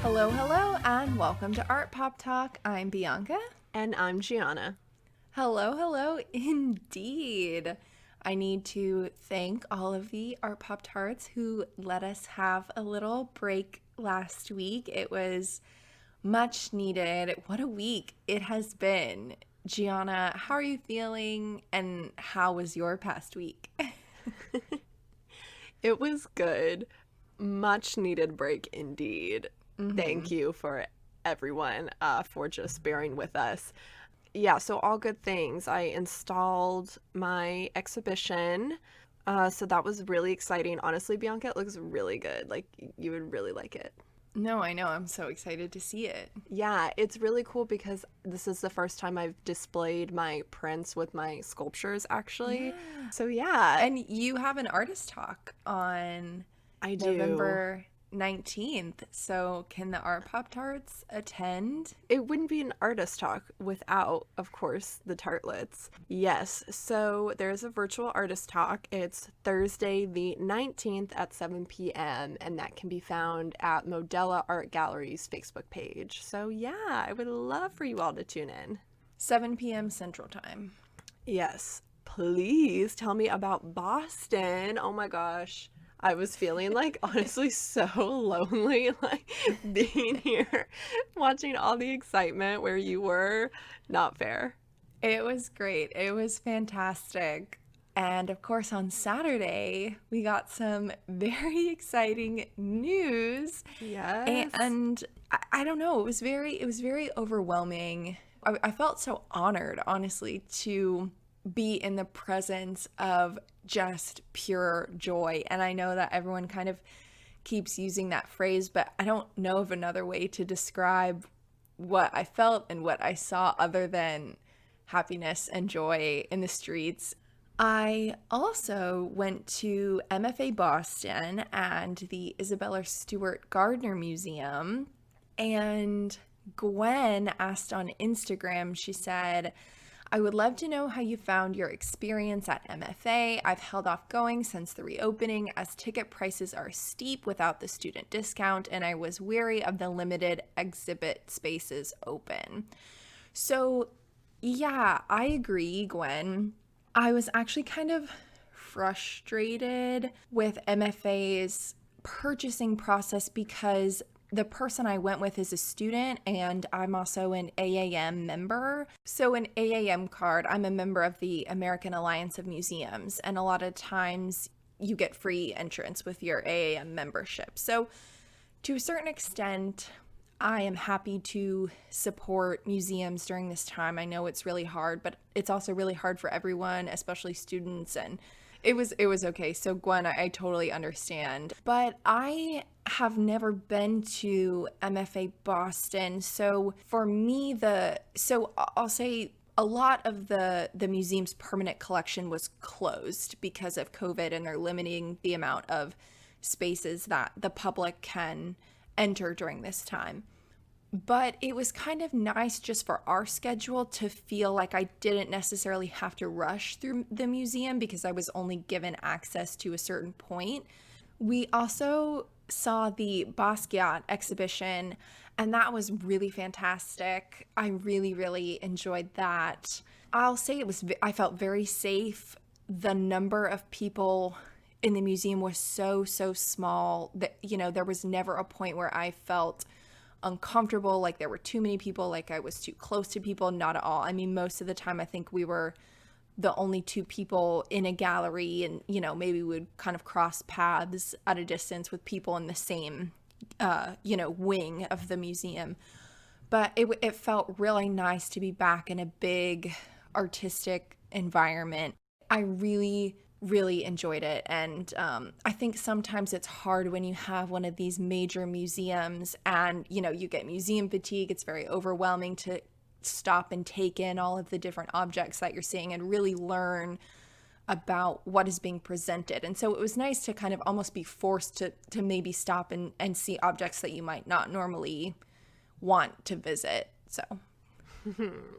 Hello, hello, and welcome to Art Pop Talk. I'm Bianca. And I'm Gianna. Hello, hello, indeed. I need to thank all of the Art Pop Tarts who let us have a little break last week. It was much needed. What a week it has been. Gianna, how are you feeling, and how was your past week? It was good. Much needed break indeed. Thank you for everyone for just bearing with us. Yeah, so all good things. I installed my exhibition. So that was really exciting. Honestly, Bianca, it looks really good. Like, you would really like it. No, I know. I'm so excited to see it. Yeah, it's really cool because this is the first time I've displayed my prints with my sculptures, actually. Yeah. So yeah, And you have an artist talk on I do. November 19th. So can the Art Pop Tarts attend? It wouldn't be an artist talk without, of course, the tartlets. Yes, so there's a virtual artist talk. It's Thursday the 19th at 7 p.m. and that can be found at Modella Art Gallery's Facebook page. So yeah, I would love for you all to tune in. 7 p.m. Central Time. Yes, please tell me about Boston. Oh my gosh. I was feeling like honestly so lonely, like being here, watching all the excitement where you were. Not fair. It was great. It was fantastic. And of course, on Saturday, we got some very exciting news. Yes. And I don't know, it was very overwhelming. I felt so honored, honestly, to be in the presence of just pure joy. And I know that everyone kind of keeps using that phrase, but I don't know of another way to describe what I felt and what I saw other than happiness and joy in the streets. I also went to MFA Boston and the Isabella Stewart Gardner Museum, and Gwen asked on Instagram, she said, I would love to know how you found your experience at MFA. I've held off going since the reopening as ticket prices are steep without the student discount, and I was wary of the limited exhibit spaces open. So, yeah, I agree, Gwen. I was actually kind of frustrated with MFA's purchasing process because the person I went with is a student and I'm also an AAM member. So an AAM card, I'm a member of the American Alliance of Museums, and a lot of times you get free entrance with your AAM membership. So to a certain extent, I am happy to support museums during this time. I know it's really hard, but it's also really hard for everyone, especially students, and it was okay. So Gwen, I totally understand. But I have never been to MFA Boston. So for me, I'll say a lot of the museum's permanent collection was closed because of COVID, and they're limiting the amount of spaces that the public can enter during this time. But it was kind of nice just for our schedule to feel like I didn't necessarily have to rush through the museum because I was only given access to a certain point. We also saw the Basquiat exhibition, and that was really fantastic. I really, really enjoyed that. I'll say I felt very safe. The number of people in the museum was so small that, there was never a point where I felt uncomfortable, like there were too many people, like I was too close to people. Not at all. I mean, most of the time I think we were the only two people in a gallery, and maybe we would kind of cross paths at a distance with people in the same wing of the museum. But it felt really nice to be back in a big artistic environment. I really enjoyed it. And I think sometimes it's hard when you have one of these major museums and, you get museum fatigue. It's very overwhelming to stop and take in all of the different objects that you're seeing and really learn about what is being presented. And so it was nice to kind of almost be forced to maybe stop and see objects that you might not normally want to visit. So.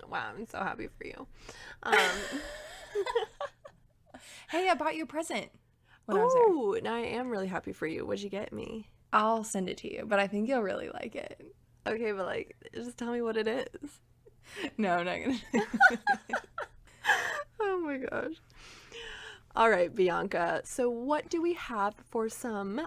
Wow, I'm so happy for you. Hey, I bought you a present when I was there. Now I am really happy for you. What'd you get me? I'll send it to you, but I think you'll really like it. Okay, but like, just tell me what it is. No, I'm not gonna. Oh my gosh. All right, Bianca. So, what do we have for some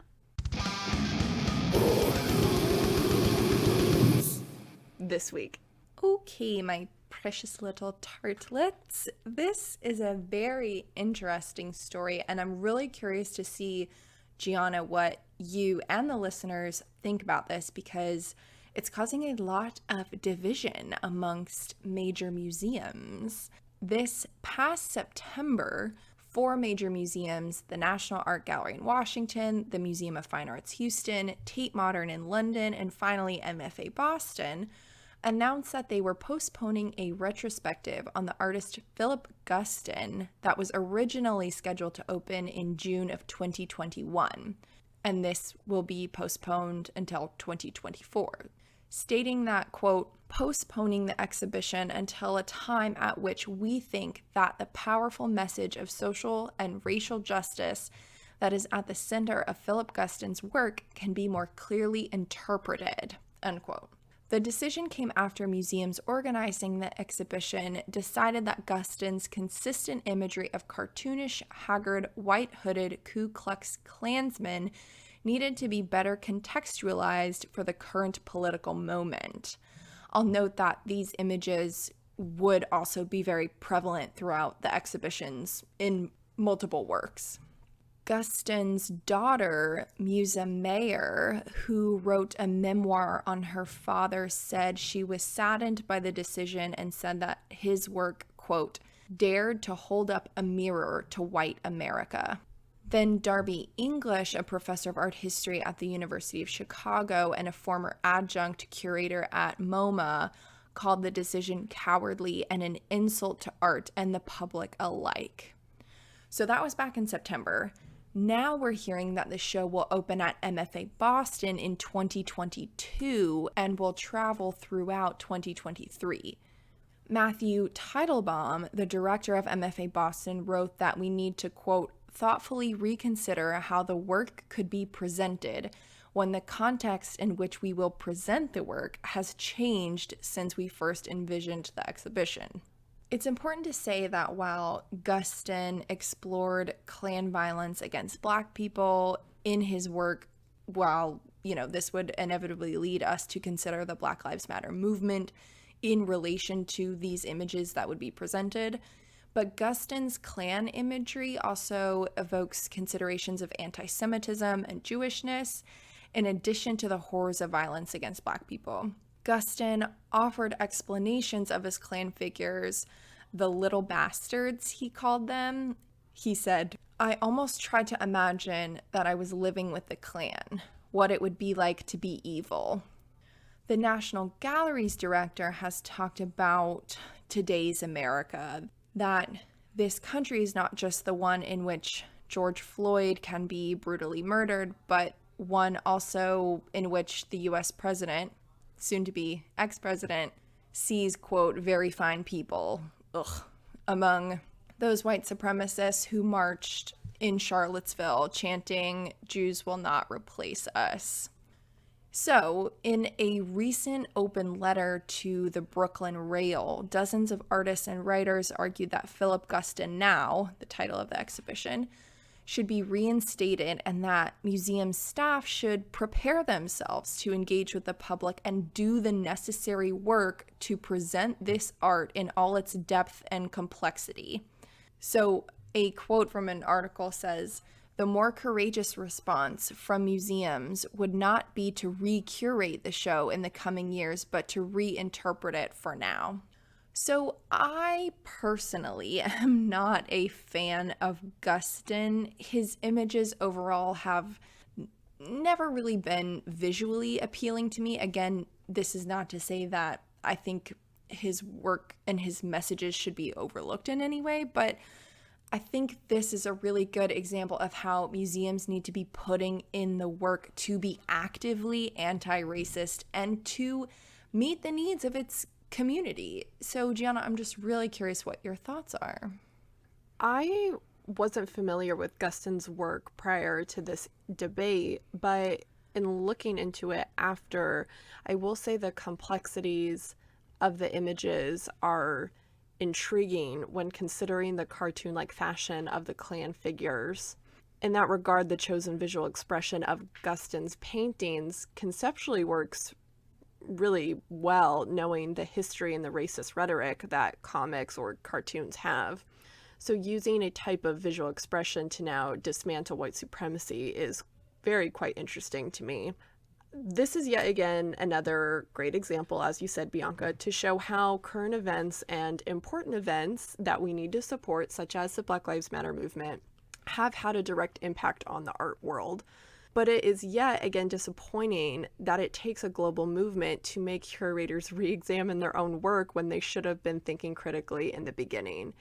this week? Okay, my precious little tartlets. This is a very interesting story, and I'm really curious to see, Gianna, what you and the listeners think about this because it's causing a lot of division amongst major museums. This past September, four major museums, the National Art Gallery in Washington, the Museum of Fine Arts Houston, Tate Modern in London, and finally MFA Boston, announced that they were postponing a retrospective on the artist Philip Guston that was originally scheduled to open in June of 2021. And this will be postponed until 2024, stating that, quote, postponing the exhibition until a time at which we think that the powerful message of social and racial justice that is at the center of Philip Guston's work can be more clearly interpreted, unquote. The decision came after museums organizing the exhibition decided that Guston's consistent imagery of cartoonish, haggard, white-hooded Ku Klux Klansmen needed to be better contextualized for the current political moment. I'll note that these images would also be very prevalent throughout the exhibitions in multiple works. Guston's daughter, Musa Mayer, who wrote a memoir on her father, said she was saddened by the decision and said that his work, quote, dared to hold up a mirror to white America. Then Darby English, a professor of art history at the University of Chicago and a former adjunct curator at MoMA, called the decision cowardly and an insult to art and the public alike. So that was back in September. Now we're hearing that the show will open at MFA Boston in 2022 and will travel throughout 2023. Matthew Teitelbaum, the director of MFA Boston, wrote that we need to, quote, thoughtfully reconsider how the work could be presented when the context in which we will present the work has changed since we first envisioned the exhibition. It's important to say that while Guston explored Klan violence against Black people in his work, while, this would inevitably lead us to consider the Black Lives Matter movement in relation to these images that would be presented, but Guston's Klan imagery also evokes considerations of anti-Semitism and Jewishness, in addition to the horrors of violence against Black people. Guston offered explanations of his Klan figures, the little bastards, he called them. He said, I almost tried to imagine that I was living with the Klan, what it would be like to be evil. The National Gallery's director has talked about today's America, that this country is not just the one in which George Floyd can be brutally murdered, but one also in which the U.S. president, soon to be ex-president, sees, quote, very fine people, among those white supremacists who marched in Charlottesville chanting, Jews will not replace us. So, in a recent open letter to the Brooklyn Rail, dozens of artists and writers argued that Philip Guston Now, the title of the exhibition, should be reinstated and that museum staff should prepare themselves to engage with the public and do the necessary work to present this art in all its depth and complexity. So a quote from an article says, the more courageous response from museums would not be to re-curate the show in the coming years, but to reinterpret it for now. So I personally am not a fan of Guston. His images overall have never really been visually appealing to me. Again, this is not to say that I think his work and his messages should be overlooked in any way, but I think this is a really good example of how museums need to be putting in the work to be actively anti-racist and to meet the needs of its community. So, Gianna, I'm just really curious what your thoughts are. I wasn't familiar with Guston's work prior to this debate, but in looking into it after, I will say the complexities of the images are intriguing when considering the cartoon-like fashion of the clan figures. In that regard, the chosen visual expression of Guston's paintings conceptually works really well, knowing the history and the racist rhetoric that comics or cartoons have. So using a type of visual expression to now dismantle white supremacy is quite interesting to me. This is yet again another great example, as you said, Bianca, to show how current events and important events that we need to support, such as the Black Lives Matter movement, have had a direct impact on the art world. But it is yet again disappointing that it takes a global movement to make curators re-examine their own work when they should have been thinking critically in the beginning.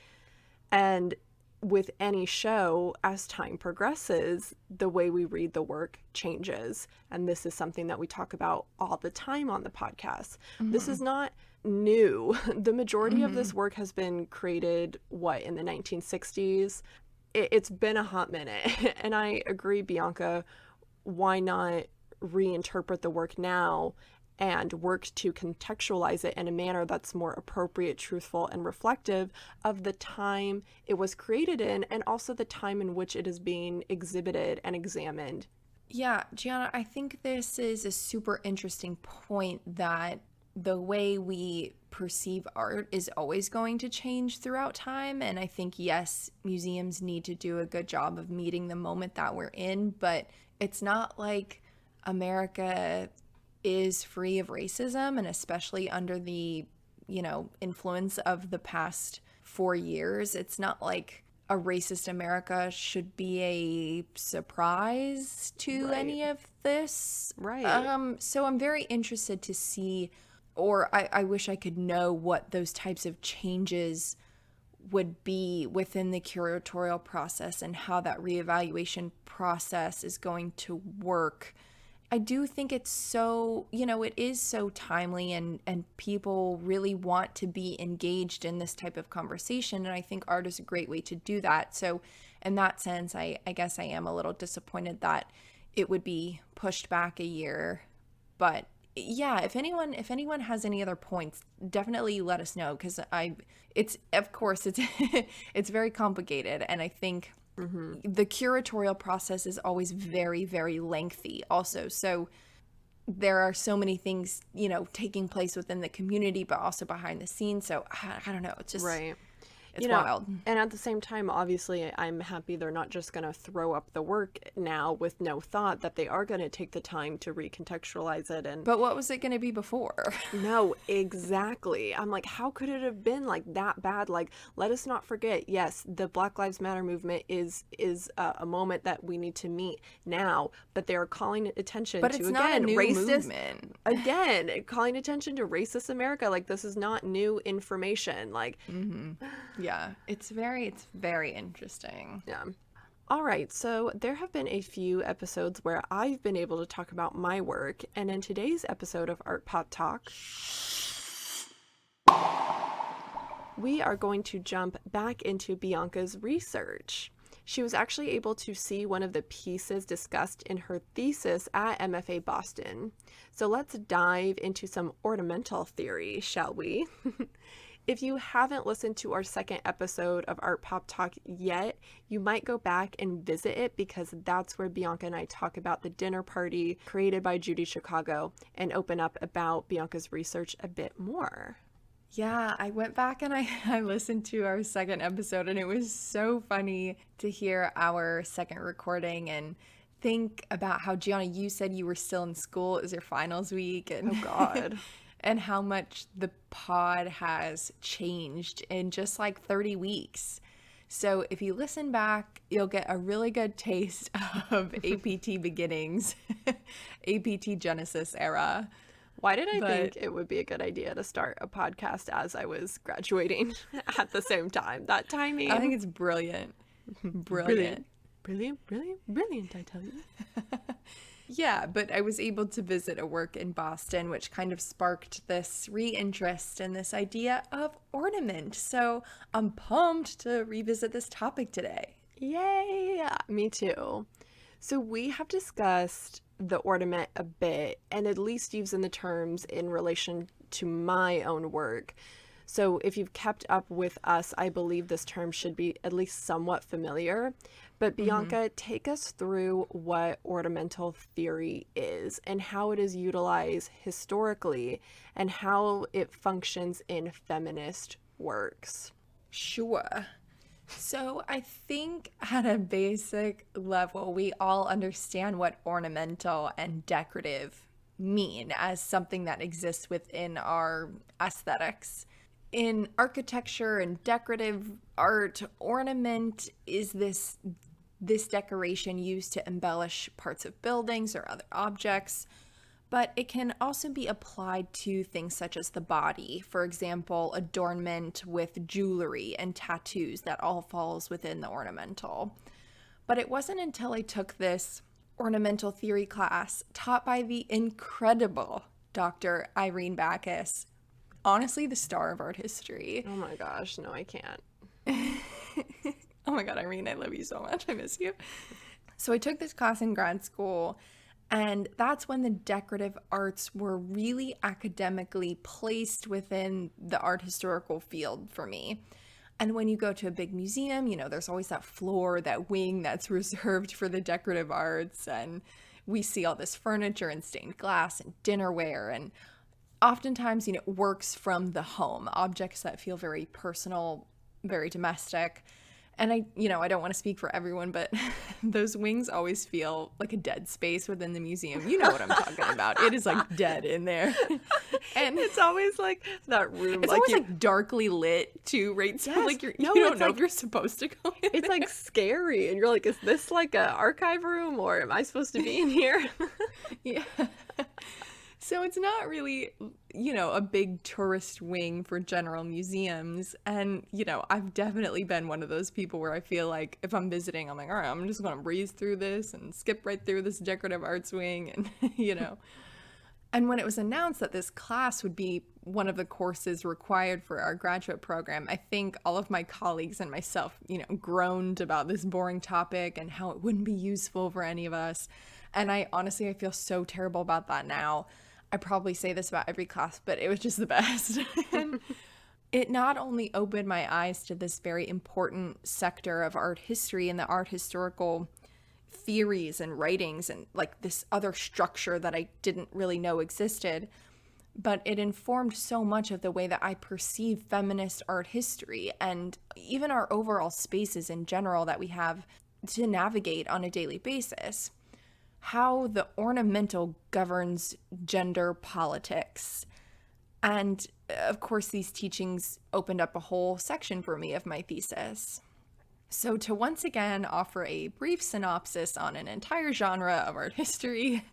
And with any show, as time progresses, the way we read the work changes. And this is something that we talk about all the time on the podcast. This is not new. The majority of this work has been created, in the 1960s? It's been a hot minute. And I agree, Bianca, why not reinterpret the work now and work to contextualize it in a manner that's more appropriate, truthful, and reflective of the time it was created in, and also the time in which it is being exhibited and examined. Yeah, Gianna, I think this is a super interesting point that the way we perceive art is always going to change throughout time. And I think, yes, museums need to do a good job of meeting the moment that we're in, but it's not like America is free of racism, and especially under the, influence of the past 4 years, it's not like a racist America should be a surprise to any of this. Right. So I'm very interested to see, or I wish I could know what those types of changes would be within the curatorial process and how that reevaluation process is going to work. I do think it's so, it is so timely, and people really want to be engaged in this type of conversation. And I think art is a great way to do that. So in that sense, I guess I am a little disappointed that it would be pushed back a year. But yeah, if anyone has any other points, definitely let us know, because it's it's very complicated. And I think the curatorial process is always very, very lengthy also. So there are so many things, taking place within the community, but also behind the scenes. So I don't know. It's just, it's wild. And at the same time, obviously, I'm happy they're not just going to throw up the work now with no thought, that they are going to take the time to recontextualize it. But what was it going to be before? No, exactly. I'm like, how could it have been like that bad? Like, let us not forget, yes, the Black Lives Matter movement is a moment that we need to meet now, but they are calling attention but to, it's again, not a new racist movement. Again, calling attention to racist America. Like, this is not new information. Like, yeah, it's very interesting. yeah. All right, so there have been a few episodes where I've been able to talk about my work, and in today's episode of Art Pop Talk, we are going to jump back into Bianca's research. She was actually able to see one of the pieces discussed in her thesis at MFA Boston. So let's dive into some ornamental theory, shall we? If you haven't listened to our second episode of Art Pop Talk yet, you might go back and visit it, because that's where Bianca and I talk about the dinner party created by Judy Chicago and open up about Bianca's research a bit more. Yeah, I went back and I listened to our second episode, and it was so funny to hear our second recording and think about how, Gianna, you said you were still in school. It was your finals week. And oh, God. And how much the pod has changed in just like 30 weeks. So if you listen back, you'll get a really good taste of APT beginnings, APT Genesis era. Why did I think it would be a good idea to start a podcast as I was graduating at the same time? That timing. I think it's brilliant. Brilliant. Brilliant, I tell you. Yeah, but I was able to visit a work in Boston, which kind of sparked this reinterest in this idea of ornament. So I'm pumped to revisit this topic today. Yay! Me too. So we have discussed the ornament a bit, and at least using the terms in relation to my own work. So if you've kept up with us, I believe this term should be at least somewhat familiar. But Bianca, take us through what ornamental theory is and how it is utilized historically and how it functions in feminist works. Sure. So I think at a basic level, we all understand what ornamental and decorative mean as something that exists within our aesthetics. In architecture and decorative art, ornament is this decoration used to embellish parts of buildings or other objects, but it can also be applied to things such as the body. For example, adornment with jewelry and tattoos, that all falls within the ornamental. But it wasn't until I took this ornamental theory class taught by the incredible Dr. Irene Backus, honestly the star of art history. Oh my gosh, no, I can't. Oh my God, Irene, I love you so much. I miss you. So I took this class in grad school, and that's when the decorative arts were really academically placed within the art historical field for me. And when you go to a big museum, you know, there's always that floor, that wing that's reserved for the decorative arts. And we see all this furniture and stained glass and dinnerware, and oftentimes, you know, works from the home, objects that feel very personal, very domestic. And I don't want to speak for everyone, but those wings always feel like a dead space within the museum. You know what I'm talking about. It is like dead in there. And it's always like that room. It's always like darkly lit too, right? So yes. like you No, don't know like, if you're supposed to go in It's there. like scary. And you're like, is this like an archive room or am I supposed to be in here? Yeah. So it's not really, you know, a big tourist wing for general museums. And, you know, I've definitely been one of those people where I feel like if I'm visiting, I'm like, all right, I'm just going to breeze through this and skip right through this decorative arts wing and, you know. And when it was announced that this class would be one of the courses required for our graduate program, I think all of my colleagues and myself, you know, groaned about this boring topic and how it wouldn't be useful for any of us. And I feel so terrible about that now. I probably say this about every class, but it was just the best. And it not only opened my eyes to this very important sector of art history and the art historical theories and writings and like this other structure that I didn't really know existed, but it informed so much of the way that I perceive feminist art history and even our overall spaces in general that we have to navigate on a daily basis. How the ornamental governs gender politics. And of course, these teachings opened up a whole section for me of my thesis. So to once again offer a brief synopsis on an entire genre of art history,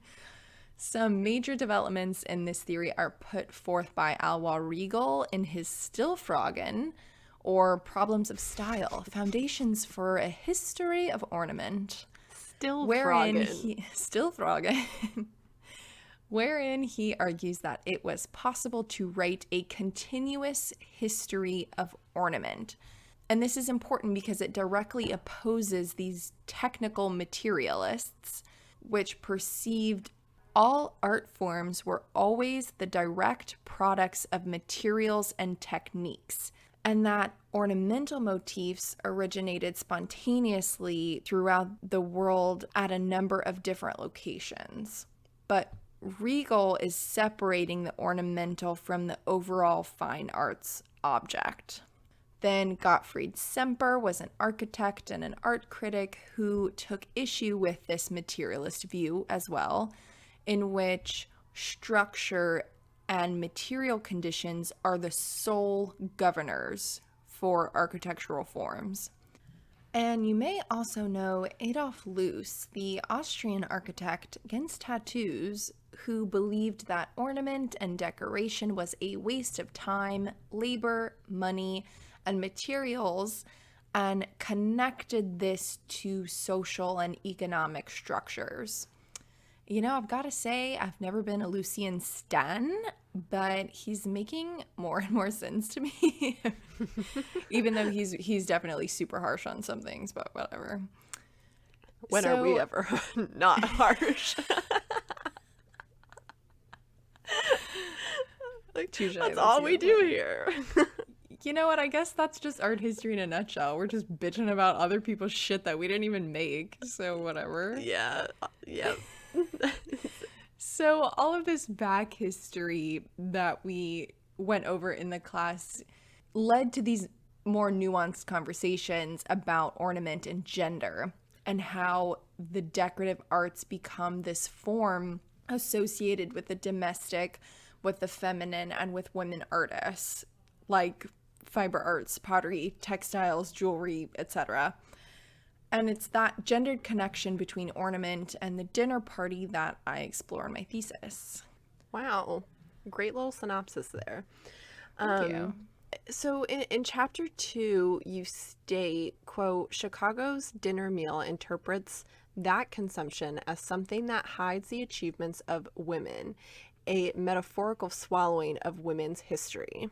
some major developments in this theory are put forth by Alwa Regal in his Stilfragen, or Problems of Style, Foundations for a History of Ornament. Wherein he argues that it was possible to write a continuous history of ornament. And this is important because it directly opposes these technical materialists, which perceived all art forms were always the direct products of materials and techniques, and that ornamental motifs originated spontaneously throughout the world at a number of different locations. But Regal is separating the ornamental from the overall fine arts object. Then Gottfried Semper was an architect and an art critic who took issue with this materialist view as well, in which structure and material conditions are the sole governors for architectural forms. And you may also know Adolf Loos, the Austrian architect against tattoos, who believed that ornament and decoration was a waste of time, labor, money, and materials, and connected this to social and economic structures. You know, I've got to say, I've never been a Lucian stan, but he's making more and more sense to me. Even though he's definitely super harsh on some things, but whatever. When are we ever not harsh? Touche. That's all we do here. You know what? I guess that's just art history in a nutshell. We're just bitching about other people's shit that we didn't even make. So whatever. Yeah. Yep. So all of this back history that we went over in the class led to these more nuanced conversations about ornament and gender, and how the decorative arts become this form associated with the domestic, with the feminine, and with women artists, like fiber arts, pottery, textiles, jewelry, etc. And it's that gendered connection between ornament and the dinner party that I explore in my thesis. Wow. Great little synopsis there. Thank you. So in chapter 2, you state, quote, Chicago's dinner meal interprets that consumption as something that hides the achievements of women, a metaphorical swallowing of women's history.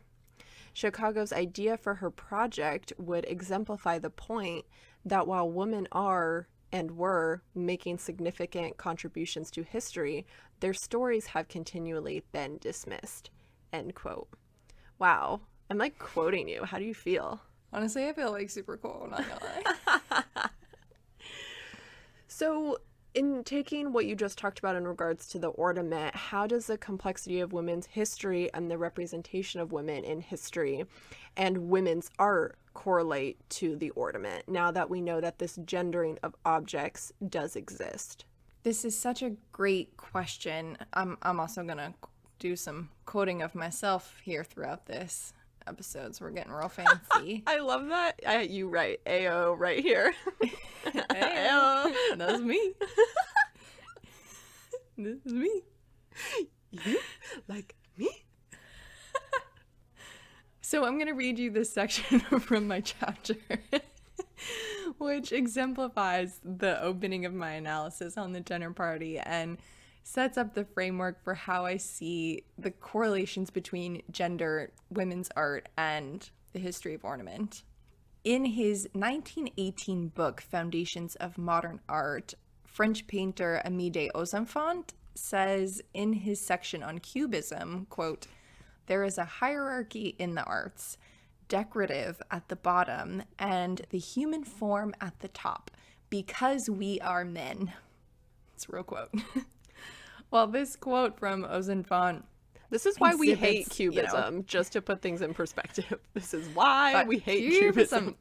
Chicago's idea for her project would exemplify the point that while women are and were making significant contributions to history, their stories have continually been dismissed, end quote. Wow. I'm like quoting you. How do you feel? Honestly, I feel like super cool, not gonna lie. So, in taking what you just talked about in regards to the ornament, how does the complexity of women's history and the representation of women in history and women's art correlate to the ornament, now that we know that this gendering of objects does exist? This is such a great question. I'm also gonna do some quoting of myself here throughout this episode, so we're getting real fancy. I love that. You write AO right here. Ayo. That's me. This is me. You like me? So I'm going to read you this section from my chapter, which exemplifies the opening of my analysis on the dinner party and sets up the framework for how I see the correlations between gender, women's art, and the history of ornament. In his 1918 book, Foundations of Modern Art, French painter Aimé des Enfants says in his section on cubism, quote, there is a hierarchy in the arts, decorative at the bottom and the human form at the top, because we are men. It's a real quote. Well, this quote from Ozenfant. This is why we hate cubism, just to put things in perspective. This is why we hate cubism.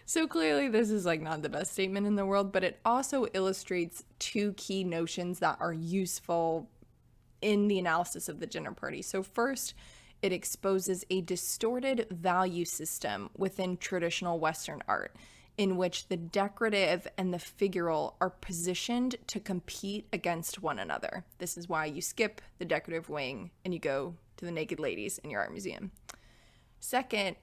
So clearly this is like not the best statement in the world, but it also illustrates two key notions that are useful in the analysis of the dinner party. So first, it exposes a distorted value system within traditional Western art, in which the decorative and the figural are positioned to compete against one another. This is why you skip the decorative wing and you go to the naked ladies in your art museum. Second,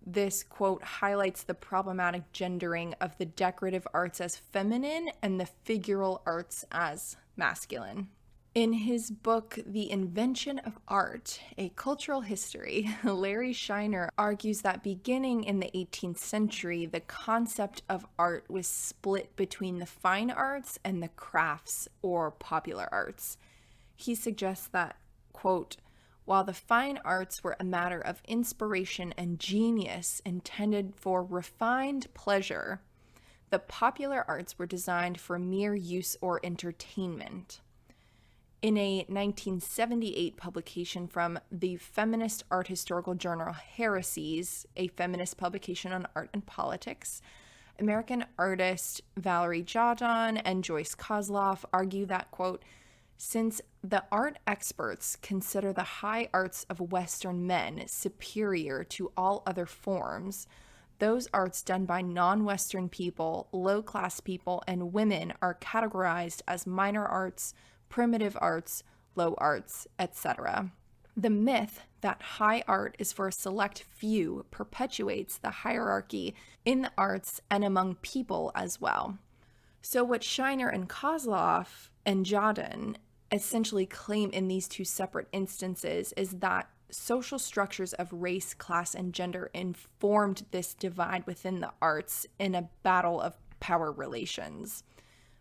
this quote highlights the problematic gendering of the decorative arts as feminine and the figural arts as masculine. In his book, The Invention of Art, A Cultural History, Larry Shiner argues that beginning in the 18th century, the concept of art was split between the fine arts and the crafts or popular arts. He suggests that, quote, while the fine arts were a matter of inspiration and genius intended for refined pleasure, the popular arts were designed for mere use or entertainment. In a 1978 publication from the feminist art historical journal Heresies, a feminist publication on art and politics, American artist Valerie Jadon and Joyce Kozloff argue that, quote, since the art experts consider the high arts of Western men superior to all other forms, those arts done by non-Western people, low-class people, and women are categorized as minor arts, primitive arts, low arts, etc. The myth that high art is for a select few perpetuates the hierarchy in the arts and among people as well. So what Shiner and Kozloff and Jadon essentially claim in these two separate instances is that social structures of race, class, and gender informed this divide within the arts in a battle of power relations.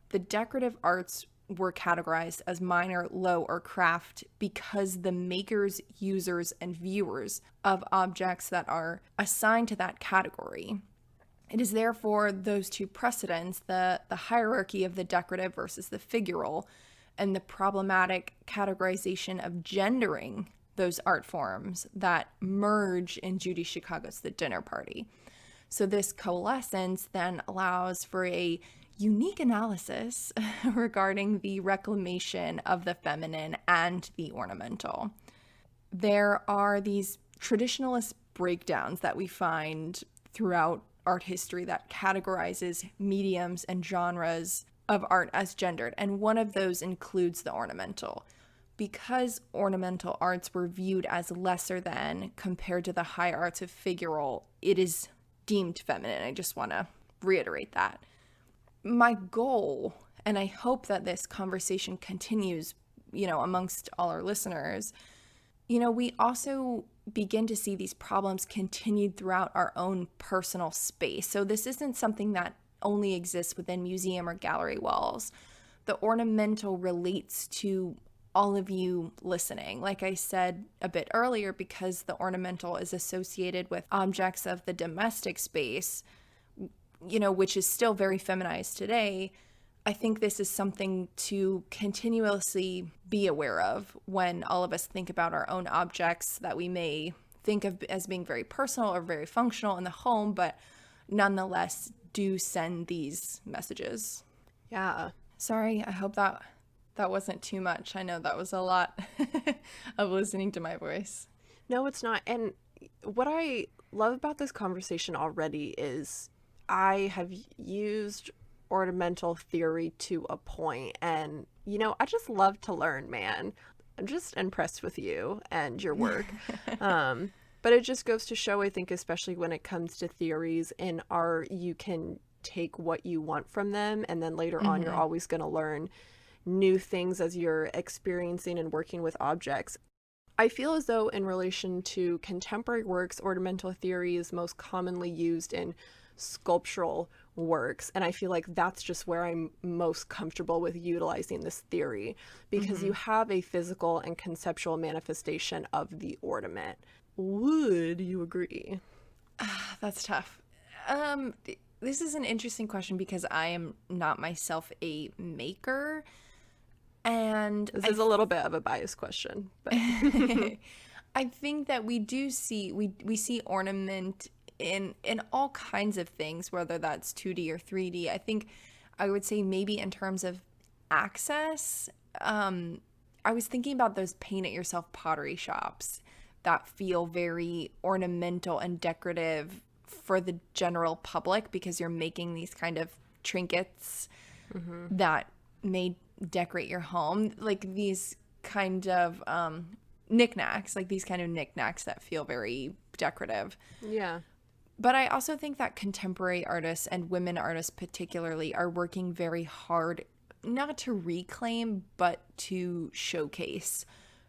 The decorative arts were categorized as minor, low, or craft because the makers, users, and viewers of objects that are assigned to that category. It is therefore those two precedents, the hierarchy of the decorative versus the figural, and the problematic categorization of gendering those art forms that merge in Judy Chicago's The Dinner Party. So this coalescence then allows for a unique analysis regarding the reclamation of the feminine and the ornamental. There are these traditionalist breakdowns that we find throughout art history that categorizes mediums and genres of art as gendered, and one of those includes the ornamental. Because ornamental arts were viewed as lesser than compared to the high arts of figural, it is deemed feminine. I just want to reiterate that. My goal, and I hope that this conversation continues, amongst all our listeners, we also begin to see these problems continued throughout our own personal space. So this isn't something that only exists within museum or gallery walls. The ornamental relates to all of you listening. Like I said a bit earlier, because the ornamental is associated with objects of the domestic space, which is still very feminized today, I think this is something to continuously be aware of when all of us think about our own objects that we may think of as being very personal or very functional in the home, but nonetheless do send these messages. Yeah. Sorry, I hope that wasn't too much. I know that was a lot of listening to my voice. No, it's not. And what I love about this conversation already is I have used ornamental theory to a point, and I just love to learn, man. I'm just impressed with you and your work. But it just goes to show, I think, especially when it comes to theories in art, you can take what you want from them, and then later on you're always going to learn new things as you're experiencing and working with objects. I feel as though in relation to contemporary works, ornamental theory is most commonly used in sculptural works, and I feel like that's just where I'm most comfortable with utilizing this theory, because you have a physical and conceptual manifestation of the ornament. Would you agree? That's tough. This is an interesting question because I am not myself a maker, and this is a little bit of a biased question, but I think that we do see we see ornament in all kinds of things, whether that's 2D or 3D. I think I would say maybe in terms of access, I was thinking about those paint-it-yourself pottery shops that feel very ornamental and decorative for the general public because you're making these kind of trinkets that may decorate your home, like these kind of knickknacks that feel very decorative. Yeah. But I also think that contemporary artists and women artists particularly are working very hard, not to reclaim, but to showcase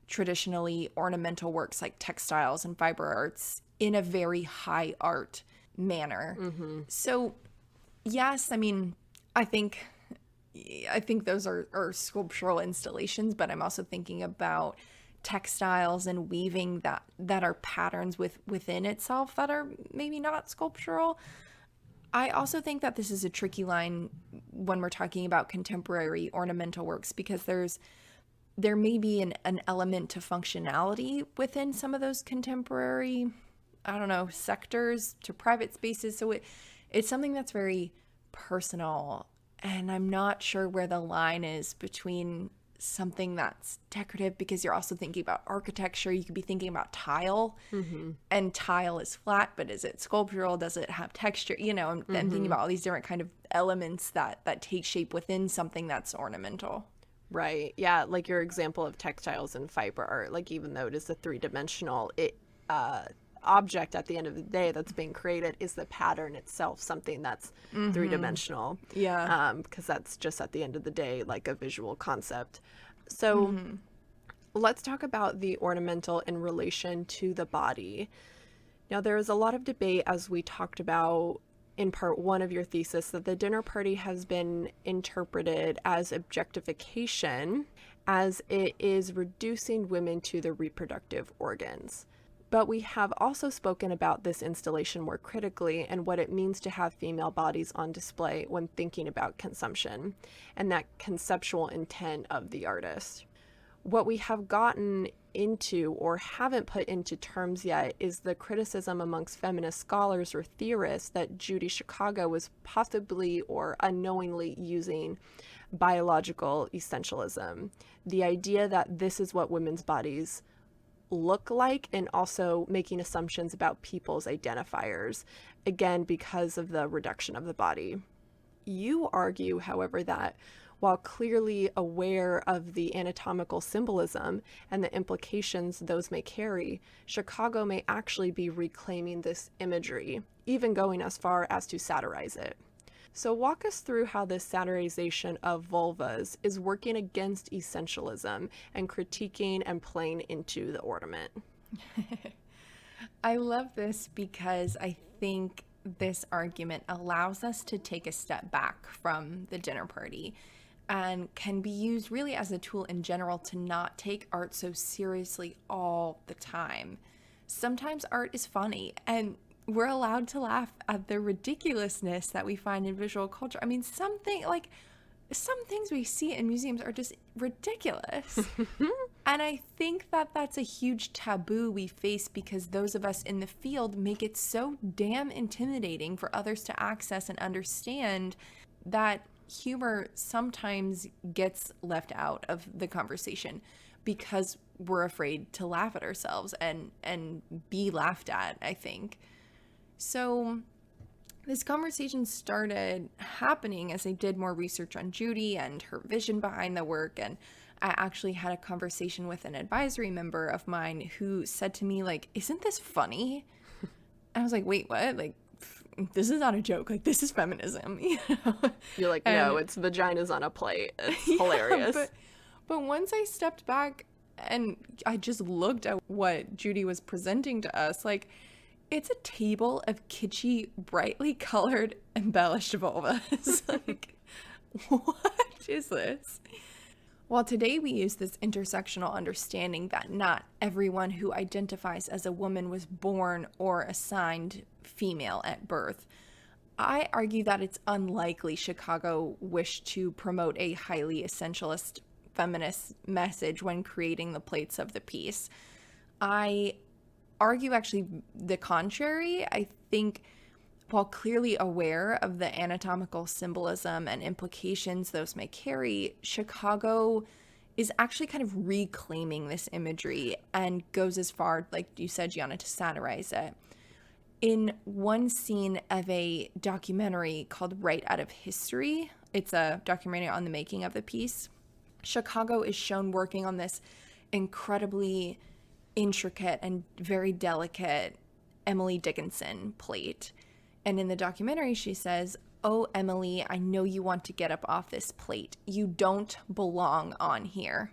traditionally ornamental works like textiles and fiber arts in a very high art manner. So yes, I mean, I think those are sculptural installations, but I'm also thinking about textiles and weaving that are patterns within itself that are maybe not sculptural. I also think that this is a tricky line when we're talking about contemporary ornamental works, because there may be an element to functionality within some of those contemporary, sectors to private spaces. So it's something that's very personal, and I'm not sure where the line is between something that's decorative, because you're also thinking about architecture. You could be thinking about tile, and tile is flat, but is it sculptural? Does it have texture? I'm thinking about all these different kind of elements that take shape within something that's ornamental. Right. Yeah. Like your example of textiles and fiber art, like even though it is a three-dimensional object at the end of the day that's being created, is the pattern itself something that's three-dimensional. Yeah. Because that's just at the end of the day like a visual concept. So let's talk about the ornamental in relation to the body. Now, there is a lot of debate, as we talked about in part one of your thesis that the dinner party has been interpreted as objectification, as it is reducing women to their reproductive organs. But we have also spoken about this installation more critically and what it means to have female bodies on display when thinking about consumption and that conceptual intent of the artist. What we have gotten into or haven't put into terms yet is the criticism amongst feminist scholars or theorists that Judy Chicago was possibly or unknowingly using biological essentialism, the idea that this is what women's bodies look like, and also making assumptions about people's identifiers, again, because of the reduction of the body. You argue, however, that while clearly aware of the anatomical symbolism and the implications those may carry, Chicago may actually be reclaiming this imagery, even going as far as to satirize it. So walk us through how this satirization of vulvas is working against essentialism and critiquing and playing into the ornament. I love this because I think this argument allows us to take a step back from the dinner party and can be used really as a tool in general to not take art so seriously all the time. Sometimes art is funny, and we're allowed to laugh at the ridiculousness that we find in visual culture. I mean, some things we see in museums are just ridiculous. And I think that that's a huge taboo we face because those of us in the field make it so damn intimidating for others to access and understand that humor sometimes gets left out of the conversation because we're afraid to laugh at ourselves and be laughed at, I think. So this conversation started happening as I did more research on Judy and her vision behind the work, and I actually had a conversation with an advisory member of mine who said to me, like, isn't this funny? And I was like, wait, what? Like, this is not a joke. Like, this is feminism, you know? You're like, no, it's vaginas on a plate. It's hilarious. But once I stepped back and I just looked at what Judy was presenting to us, like, it's a table of kitschy, brightly colored, embellished vulvas. Like, what is this? Well, today we use this intersectional understanding that not everyone who identifies as a woman was born or assigned female at birth. I argue that it's unlikely Chicago wished to promote a highly essentialist feminist message when creating the plates of the piece. I argue actually the contrary. I think while clearly aware of the anatomical symbolism and implications those may carry, Chicago is actually kind of reclaiming this imagery and goes as far, like you said, Gianna, to satirize it. In one scene of a documentary called Right Out of History, it's a documentary on the making of the piece, Chicago is shown working on this incredibly intricate and very delicate Emily Dickinson plate. And in the documentary, she says, "Oh, Emily, I know you want to get up off this plate. You don't belong on here."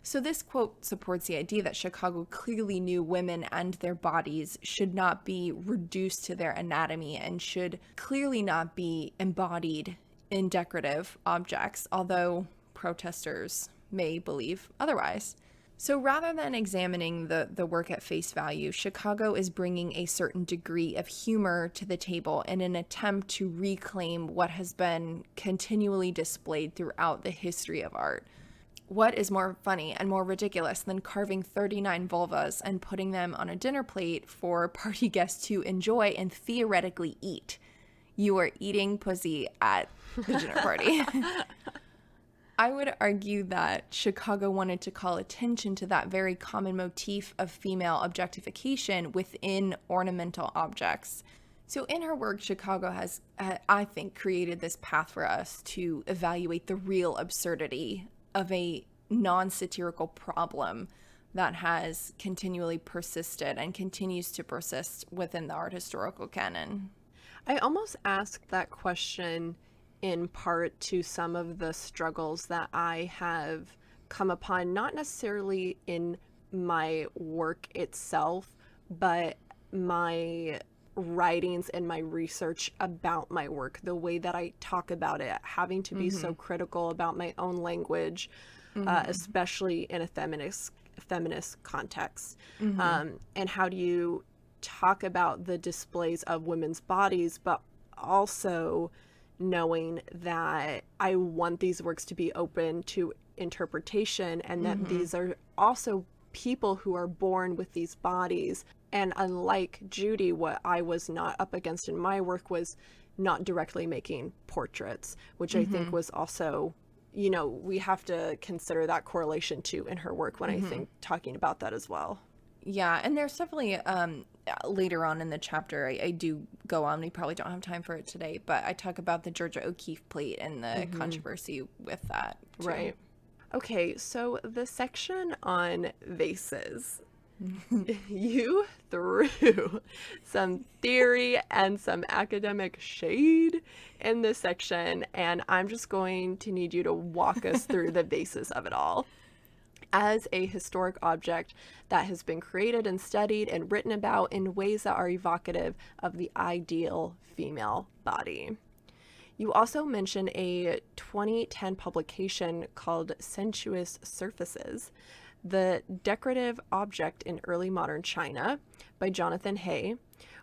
So this quote supports the idea that Chicago clearly knew women and their bodies should not be reduced to their anatomy and should clearly not be embodied in decorative objects, although protesters may believe otherwise. So rather than examining the work at face value, Chicago is bringing a certain degree of humor to the table in an attempt to reclaim what has been continually displayed throughout the history of art. What is more funny and more ridiculous than carving 39 vulvas and putting them on a dinner plate for party guests to enjoy and theoretically eat? You are eating pussy at the dinner party. I would argue that Chicago wanted to call attention to that very common motif of female objectification within ornamental objects. So in her work, Chicago has, I think, created this path for us to evaluate the real absurdity of a non-satirical problem that has continually persisted and continues to persist within the art historical canon. I almost asked that question in part to some of the struggles that I have come upon, not necessarily in my work itself, but my writings and my research about my work, the way that I talk about it, having to be so critical about my own language, especially in a feminist context. And how do you talk about the displays of women's bodies, but also knowing that I want these works to be open to interpretation, and that these are also people who are born with these bodies. And unlike Judy, what I was not up against in my work was not directly making portraits, which I think was also, you know, we have to consider that correlation too in her work when I think talking about that as well. Yeah, and there's definitely later on in the chapter, I do go on. We probably don't have time for it today, but I talk about the Georgia O'Keeffe plate and the controversy with that too. Right. Okay, so the section on vases. You threw some theory and some academic shade in this section, and I'm just going to need you to walk us through the basis of it all. As a historic object that has been created and studied and written about in ways that are evocative of the ideal female body. You also mention a 2010 publication called Sensuous Surfaces, the Decorative Object in Early Modern China by Jonathan Hay,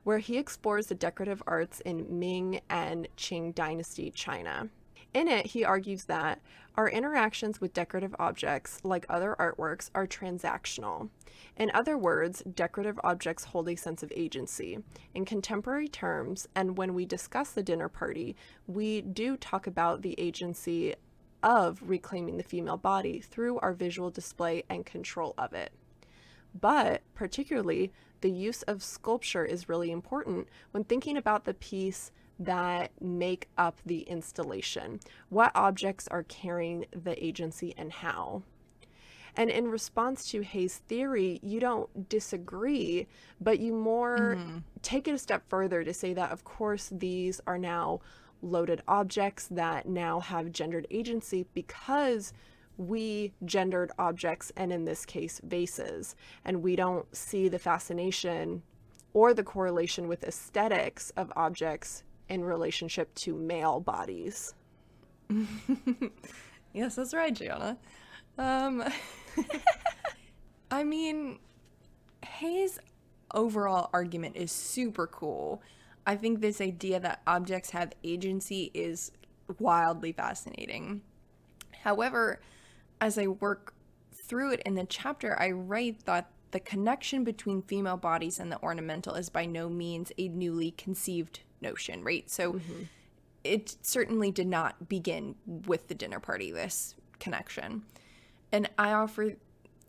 where he explores the decorative arts in Ming and Qing dynasty China. In it, he argues that our interactions with decorative objects, like other artworks, are transactional. In other words, decorative objects hold a sense of agency. In contemporary terms, and when we discuss the dinner party, we do talk about the agency of reclaiming the female body through our visual display and control of it. But particularly, the use of sculpture is really important when thinking about the piece that make up the installation. What objects are carrying the agency and how? And in response to Hay's theory, you don't disagree, but you more take it a step further to say that, of course, these are now loaded objects that now have gendered agency because we gendered objects, and in this case, vases. And we don't see the fascination or the correlation with aesthetics of objects in relationship to male bodies. Yes, that's right, Gianna. I mean, Hay's overall argument is super cool. I think this idea that objects have agency is wildly fascinating. However, as I work through it in the chapter, I write that the connection between female bodies and the ornamental is by no means a newly conceived notion, right? So it certainly did not begin with the dinner party, this connection. And I offer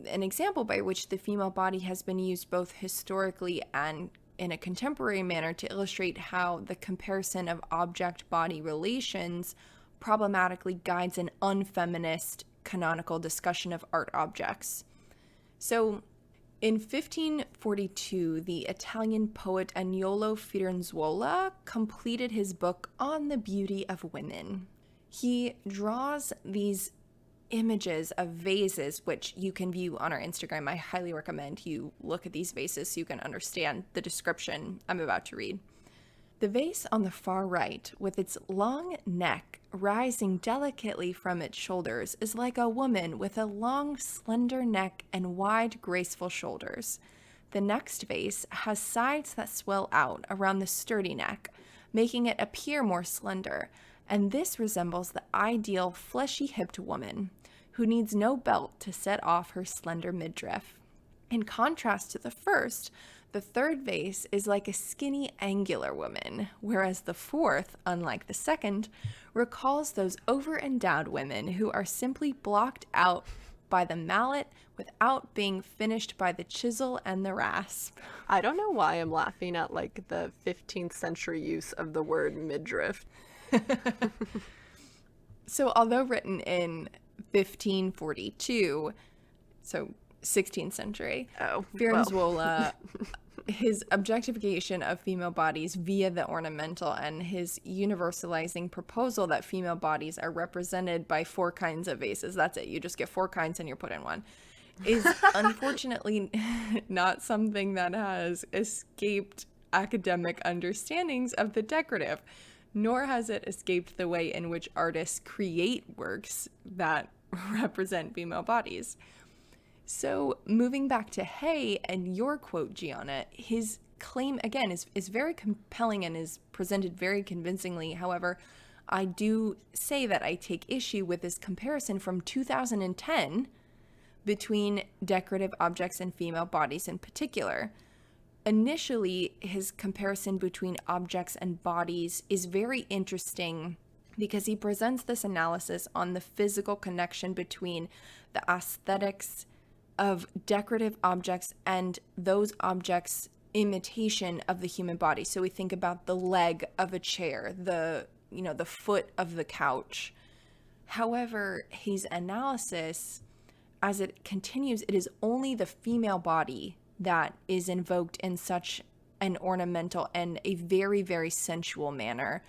an example by which the female body has been used both historically and in a contemporary manner to illustrate how the comparison of object-body relations problematically guides an unfeminist canonical discussion of art objects. So, in 1542, the Italian poet Agnolo Firenzuola completed his book on the beauty of women. He draws these images of vases, which you can view on our Instagram. I highly recommend you look at these vases so you can understand the description I'm about to read. The vase on the far right, with its long neck rising delicately from its shoulders, is like a woman with a long, slender neck and wide, graceful shoulders. The next vase has sides that swell out around the sturdy neck, making it appear more slender, and this resembles the ideal fleshy-hipped woman, who needs no belt to set off her slender midriff. In contrast to the first, the third vase is like a skinny, angular woman, whereas the fourth, unlike the second, recalls those over-endowed women who are simply blocked out by the mallet without being finished by the chisel and the rasp. I don't know why I'm laughing at like the 15th century use of the word midriff. So although written in 1542, so 16th century, Firenzuola, his objectification of female bodies via the ornamental and his universalizing proposal that female bodies are represented by 4 kinds of vases, that's it, you just get 4 kinds and you're put in one, is unfortunately not something that has escaped academic understandings of the decorative, nor has it escaped the way in which artists create works that represent female bodies. So moving back to Hay and your quote, Gianna, his claim, again, is very compelling and is presented very convincingly. However, I do say that I take issue with this comparison from 2010 between decorative objects and female bodies in particular. Initially, his comparison between objects and bodies is very interesting because he presents this analysis on the physical connection between the aesthetics of decorative objects and those objects' imitation of the human body. So we think about the leg of a chair, the foot of the couch. However, his analysis, as it continues, it is only the female body that is invoked in such an ornamental and a very, very sensual manner.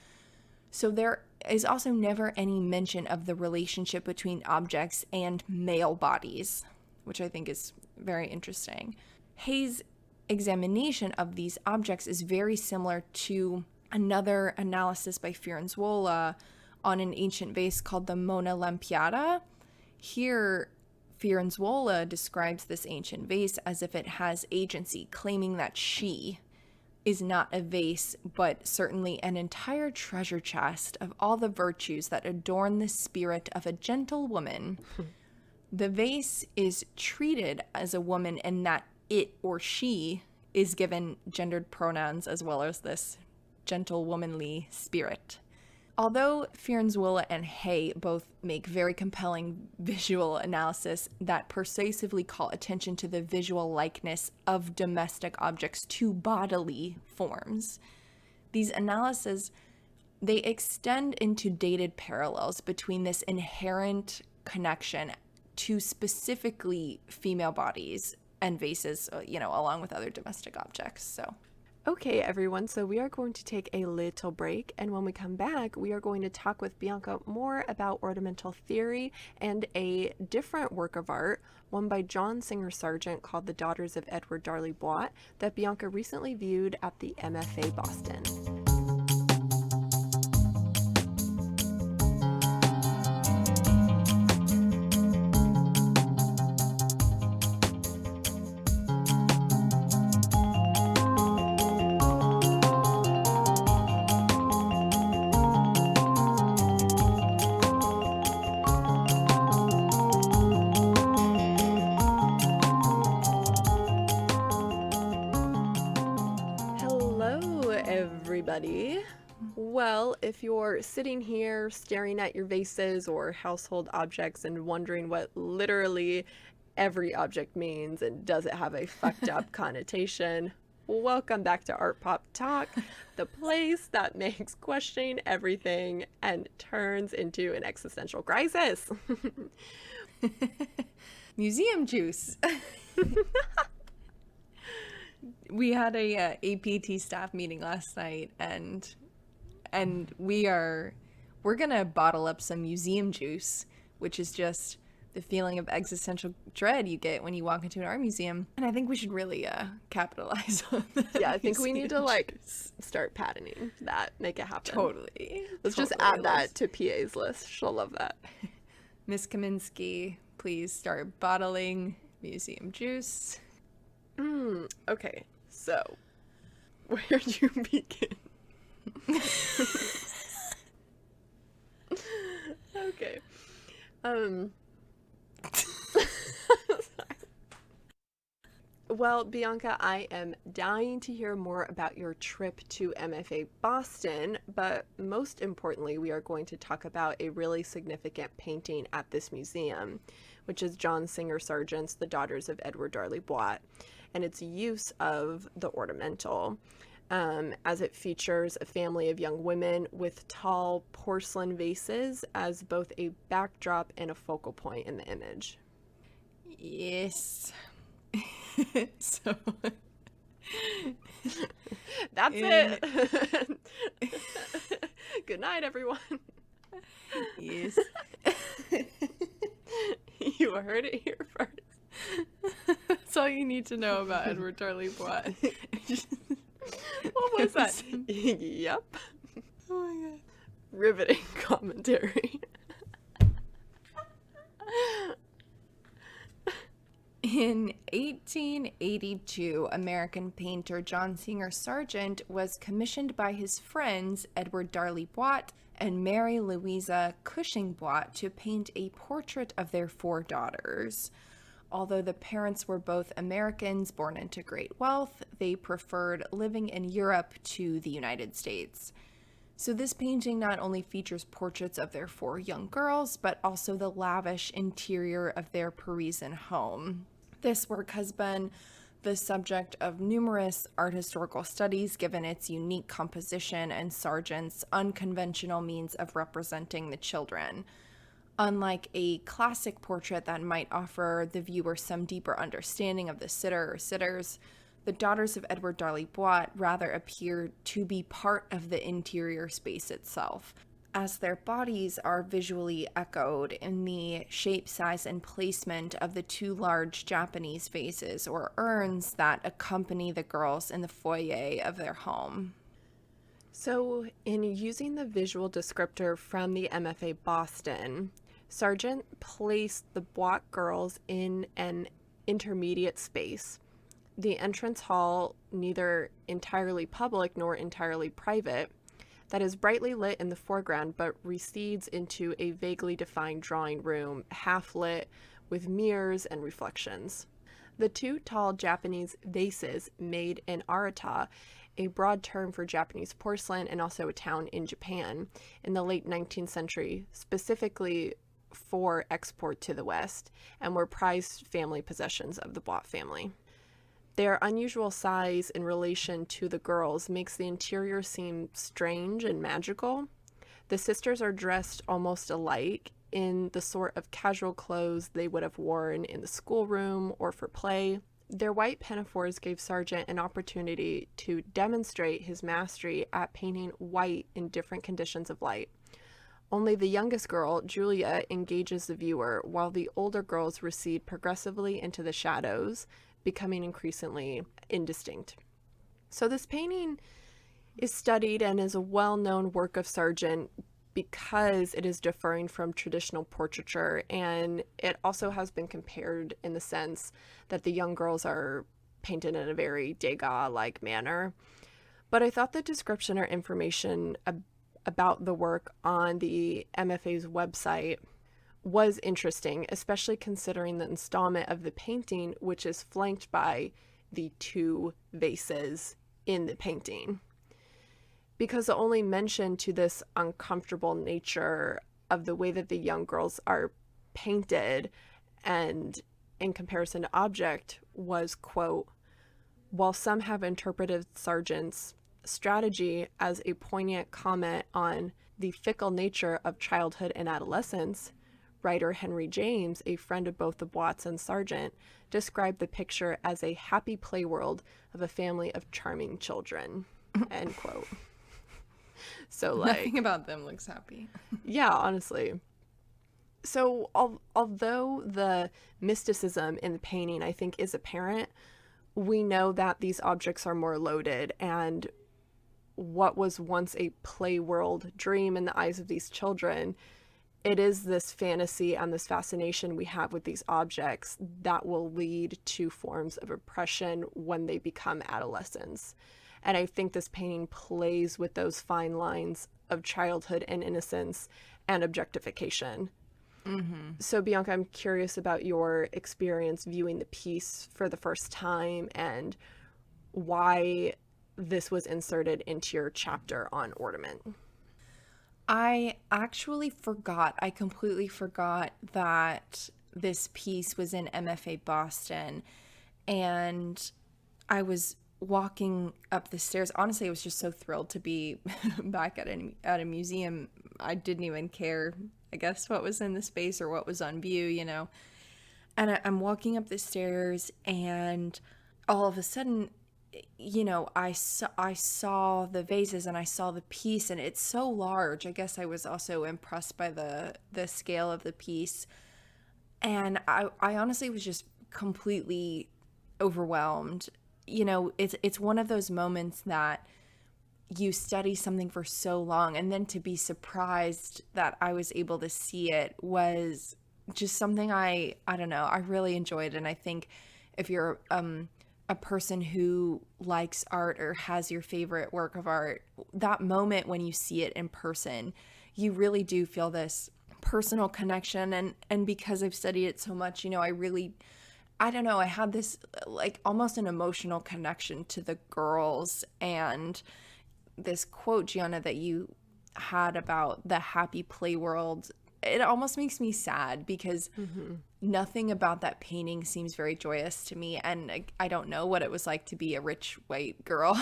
So there is also never any mention of the relationship between objects and male bodies, which I think is very interesting. Hay's examination of these objects is very similar to another analysis by Firenzuola on an ancient vase called the Mona Lampiata. Here, Firenzuola describes this ancient vase as if it has agency, claiming that she is not a vase, but certainly an entire treasure chest of all the virtues that adorn the spirit of a gentle woman. The vase is treated as a woman in that it or she is given gendered pronouns as well as this gentle womanly spirit. Although Firenzuola and Hay both make very compelling visual analysis that persuasively call attention to the visual likeness of domestic objects to bodily forms, these analyses, they extend into dated parallels between this inherent connection to specifically female bodies and vases, along with other domestic objects. So Okay, everyone, so we are going to take a little break, and when we come back, we are going to talk with Bianca more about ornamental theory and a different work of art, one by John Singer Sargent called The Daughters of Edward Darley Boit, that Bianca recently viewed at the MFA Boston. Well, if you're sitting here staring at your vases or household objects and wondering what literally every object means and does it have a fucked up connotation, welcome back to Art Pop Talk, the place that makes questioning everything and turns into an existential crisis. Museum juice. We had a APT staff meeting last night, and we're gonna bottle up some museum juice, which is just the feeling of existential dread you get when you walk into an art museum. And I think we should really capitalize on that. Yeah, I think we need to start patenting that, make it happen. Totally. Let's just add that to PA's list. She'll love that. Miss Kaminsky, please start bottling museum juice. Okay, so where do you begin? Okay. Well, Bianca, I am dying to hear more about your trip to MFA Boston, but most importantly, we are going to talk about a really significant painting at this museum, which is John Singer Sargent's The Daughters of Edward Darley Boit, and its use of the ornamental, as it features a family of young women with tall porcelain vases as both a backdrop and a focal point in the image. Yes. So that's it. Good night, everyone. Yes. You heard it here first. That's all you need to know about Edward Darley Boit. Well, was that? Yep. Oh my god. Riveting commentary. In 1882, American painter John Singer Sargent was commissioned by his friends Edward Darley Boit and Mary Louisa Cushing Boit to paint a portrait of their 4 daughters. Although the parents were both Americans born into great wealth, they preferred living in Europe to the United States. So this painting not only features portraits of their 4 young girls, but also the lavish interior of their Parisian home. This work has been the subject of numerous art historical studies given its unique composition and Sargent's unconventional means of representing the children. Unlike a classic portrait that might offer the viewer some deeper understanding of the sitter or sitters, the daughters of Edward Darley Boit rather appear to be part of the interior space itself, as their bodies are visually echoed in the shape, size, and placement of the 2 large Japanese vases or urns that accompany the girls in the foyer of their home. So, in using the visual descriptor from the MFA Boston, Sargent placed the Boit girls in an intermediate space. The entrance hall, neither entirely public nor entirely private, that is brightly lit in the foreground but recedes into a vaguely defined drawing room, half lit with mirrors and reflections. The 2 tall Japanese vases made in Arata, a broad term for Japanese porcelain and also a town in Japan, in the late 19th century, specifically for export to the West, and were prized family possessions of the Boit family. Their unusual size in relation to the girls makes the interior seem strange and magical. The sisters are dressed almost alike in the sort of casual clothes they would have worn in the schoolroom or for play. Their white pinafores gave Sargent an opportunity to demonstrate his mastery at painting white in different conditions of light. Only the youngest girl, Julia, engages the viewer, while the older girls recede progressively into the shadows, becoming increasingly indistinct. So this painting is studied and is a well-known work of Sargent because it is differing from traditional portraiture, and it also has been compared in the sense that the young girls are painted in a very Degas-like manner. But I thought the description or information about the work on the MFA's website was interesting, especially considering the installment of the painting, which is flanked by the 2 vases in the painting. Because the only mention to this uncomfortable nature of the way that the young girls are painted and in comparison to object was, quote, while some have interpreted Sargent's strategy as a poignant comment on the fickle nature of childhood and adolescence, writer Henry James, a friend of both the Boits and Sargent, described the picture as a happy play world of a family of charming children, end quote. So, like, nothing about them looks happy. Yeah, honestly. So, although the mysticism in the painting, I think, is apparent, we know that these objects are more loaded, and what was once a play world dream in the eyes of these children, it is this fantasy and this fascination we have with these objects that will lead to forms of oppression when they become adolescents. And I think this painting plays with those fine lines of childhood and innocence and objectification. Mm-hmm. So, Bianca, I'm curious about your experience viewing the piece for the first time and why this was inserted into your chapter on ornament. I actually forgot. I completely forgot that this piece was in MFA Boston, and I was walking up the stairs. Honestly, I was just so thrilled to be back at a museum. I didn't even care, I guess, what was in the space or what was on view, you know. And I'm walking up the stairs, and all of a sudden, you know, I saw the vases and I saw the piece, and it's so large. I guess I was also impressed by the scale of the piece. And I honestly was just completely overwhelmed. You know, it's one of those moments that you study something for so long, and then to be surprised that I was able to see it was just something I don't know, I really enjoyed. And I think if you're a person who likes art or has your favorite work of art, that moment when you see it in person, you really do feel this personal connection. And because I've studied it so much, you know, I don't know, I had this like almost an emotional connection to the girls. And this quote, Gianna, that you had about the happy play world, it almost makes me sad because nothing about that painting seems very joyous to me. And I don't know what it was like to be a rich white girl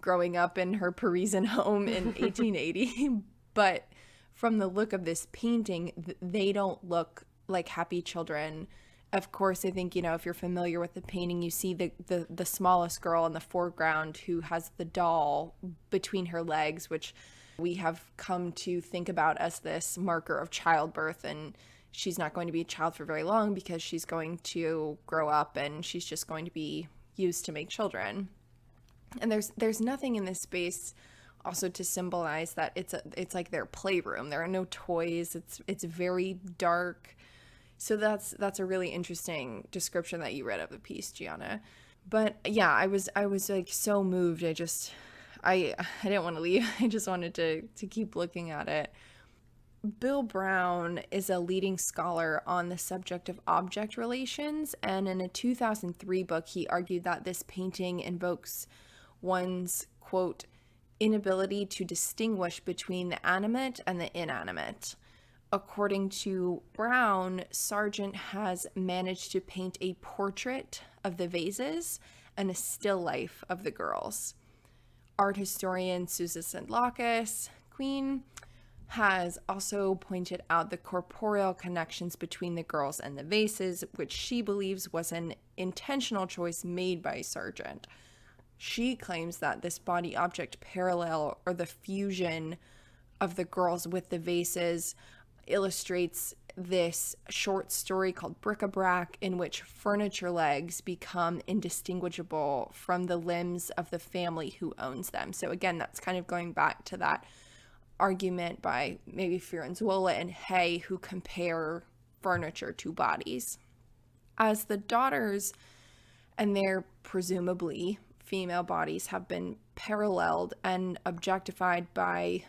growing up in her Parisian home in 1880. But from the look of this painting, they don't look like happy children. Of course, I think, you know, if you're familiar with the painting, you see the smallest girl in the foreground who has the doll between her legs, which we have come to think about as this marker of childbirth. And she's not going to be a child for very long because she's going to grow up and she's just going to be used to make children. And there's nothing in this space also to symbolize that it's like their playroom. There are no toys. It's very dark. So that's a really interesting description that you read of the piece, Gianna. But yeah, I was like so moved. I didn't want to leave. I just wanted to keep looking at it. Bill Brown is a leading scholar on the subject of object relations, and in a 2003 book, he argued that this painting invokes one's, quote, inability to distinguish between the animate and the inanimate. According to Brown, Sargent has managed to paint a portrait of the vases and a still life of the girls. Art historian Susan Locus Queen has also pointed out the corporeal connections between the girls and the vases, which she believes was an intentional choice made by Sargent. She claims that this body object parallel, or the fusion of the girls with the vases, illustrates this short story called Bric-a-Brac, in which furniture legs become indistinguishable from the limbs of the family who owns them. So again, that's kind of going back to that argument by maybe Fiorenzuola and Hay, who compare furniture to bodies. As the daughters and their presumably female bodies have been paralleled and objectified by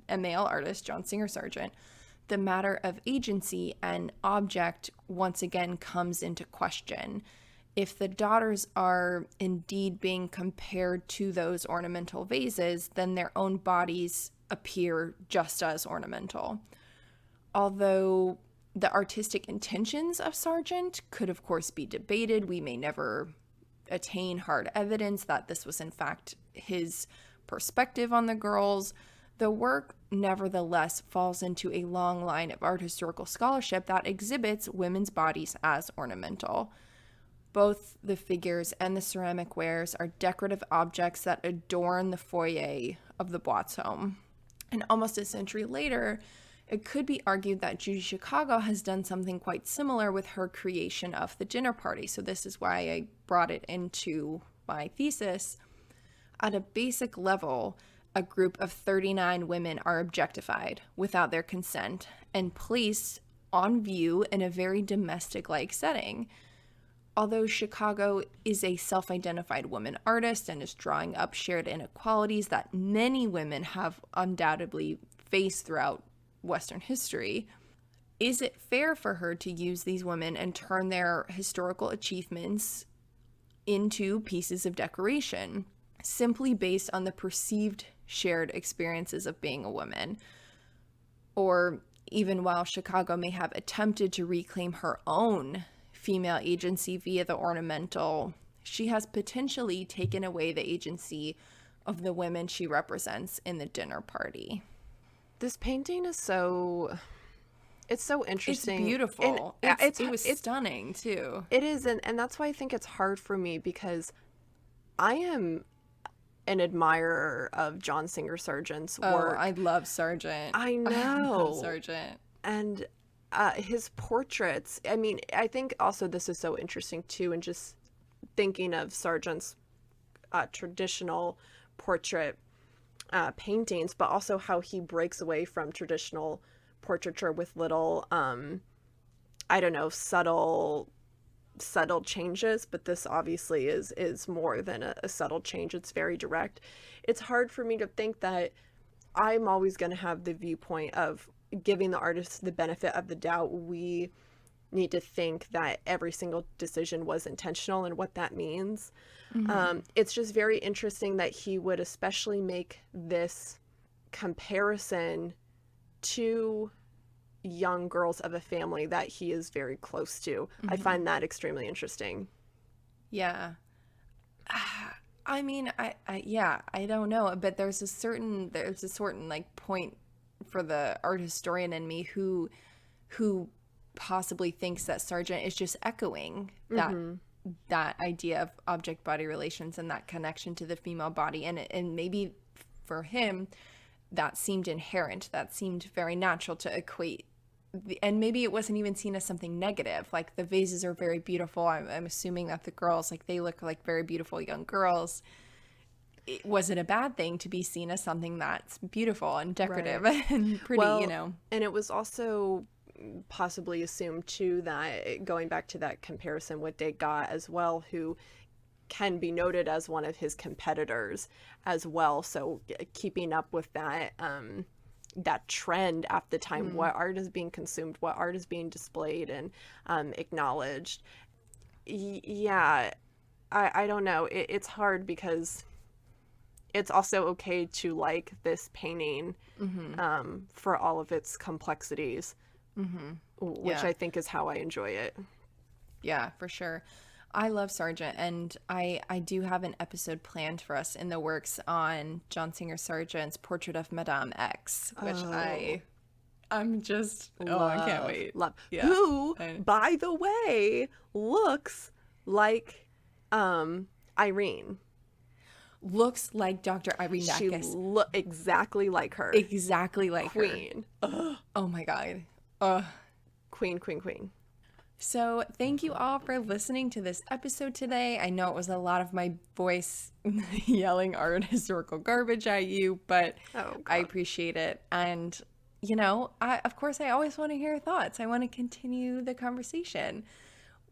a male artist, John Singer Sargent, the matter of agency and object once again comes into question. If the daughters are indeed being compared to those ornamental vases, then their own bodies appear just as ornamental. Although the artistic intentions of Sargent could, of course, be debated, we may never attain hard evidence that this was in fact his perspective on the girls. The work nevertheless falls into a long line of art historical scholarship that exhibits women's bodies as ornamental. Both the figures and the ceramic wares are decorative objects that adorn the foyer of the Boit's home. And almost a century later, it could be argued that Judy Chicago has done something quite similar with her creation of the dinner party. So this is why I brought it into my thesis. At a basic level, a group of 39 women are objectified without their consent and placed on view in a very domestic-like setting. Although Chicago is a self-identified woman artist and is drawing up shared inequalities that many women have undoubtedly faced throughout Western history, is it fair for her to use these women and turn their historical achievements into pieces of decoration simply based on the perceived shared experiences of being a woman? Or even while Chicago may have attempted to reclaim her own female agency via the ornamental, she has potentially taken away the agency of the women she represents in the dinner party. This painting is so interesting. It's beautiful. It was stunning too. It is, and that's why I think it's hard for me, because I am an admirer of John Singer Sargent's work. I love Sargent. I know. I love Sargent. And his portraits, I mean, I think also this is so interesting too, and just thinking of Sargent's traditional portrait paintings, but also how he breaks away from traditional portraiture with little, I don't know, subtle changes. But this obviously is more than a subtle change. It's very direct. It's hard for me to think that I'm always going to have the viewpoint of giving the artist the benefit of the doubt. We need to think that every single decision was intentional and what that means. It's just very interesting that he would especially make this comparison to young girls of a family that he is very close to. I find that extremely interesting. Yeah. I mean, I don't know, but there's a certain like point for the art historian in me who possibly thinks that Sargent is just echoing that idea of object body relations and that connection to the female body, and maybe for him that seemed inherent, that seemed very natural to equate, and maybe it wasn't even seen as something negative. Like, the vases are very beautiful. I'm assuming that the girls, like, they look like very beautiful young girls. Was it a bad thing to be seen as something that's beautiful and decorative and pretty, And it was also possibly assumed too that, going back to that comparison with Degas as well, who can be noted as one of his competitors as well, so keeping up with that that trend at the time, what art is being consumed, what art is being displayed and acknowledged. I don't know, it's hard because it's also okay to like this painting for all of its complexities, which I think is how I enjoy it. Yeah, for sure. I love Sargent, and I do have an episode planned for us in the works on John Singer Sargent's Portrait of Madame X, which I'm just, I can't wait. Love. Yeah. Who, by the way, looks like Irene. Looks like Dr. Irene She Nakis. Exactly like her. Exactly like Queen. her. Oh my God. Queen. So thank you all for listening to this episode today. I know it was a lot of my voice yelling art historical garbage at you, but I appreciate it. And, of course, I always want to hear your thoughts. I want to continue the conversation.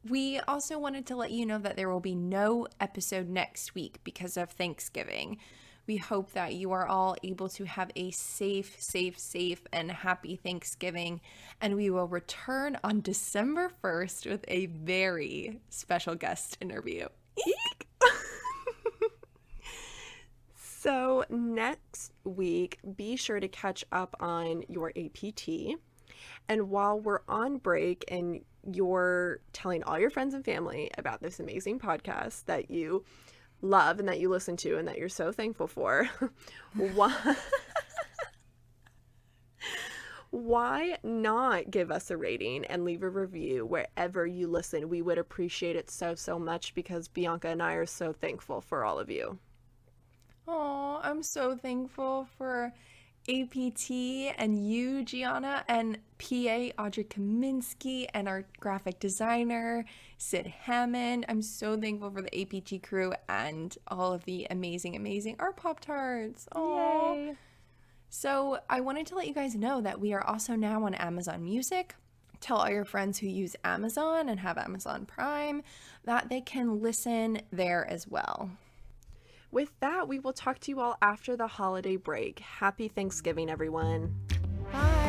We also wanted to let you know that there will be no episode next week because of Thanksgiving. We hope that you are all able to have a safe, and happy Thanksgiving. And we will return on December 1st with a very special guest interview. Eek! So next week, be sure to catch up on your APT. And while we're on break and you're telling all your friends and family about this amazing podcast that you love and that you listen to and that you're so thankful for, why not give us a rating and leave a review wherever you listen? We would appreciate it so much, because Bianca and I are so thankful for all of you. Oh, I'm so thankful for APT and you, Gianna, and PA Audrey Kaminsky, and our graphic designer, Sid Hammond. I'm so thankful for the APT crew and all of the amazing art Pop-Tarts. Yay! So I wanted to let you guys know that we are also now on Amazon Music. Tell all your friends who use Amazon and have Amazon Prime that they can listen there as well. With that, we will talk to you all after the holiday break. Happy Thanksgiving, everyone. Bye.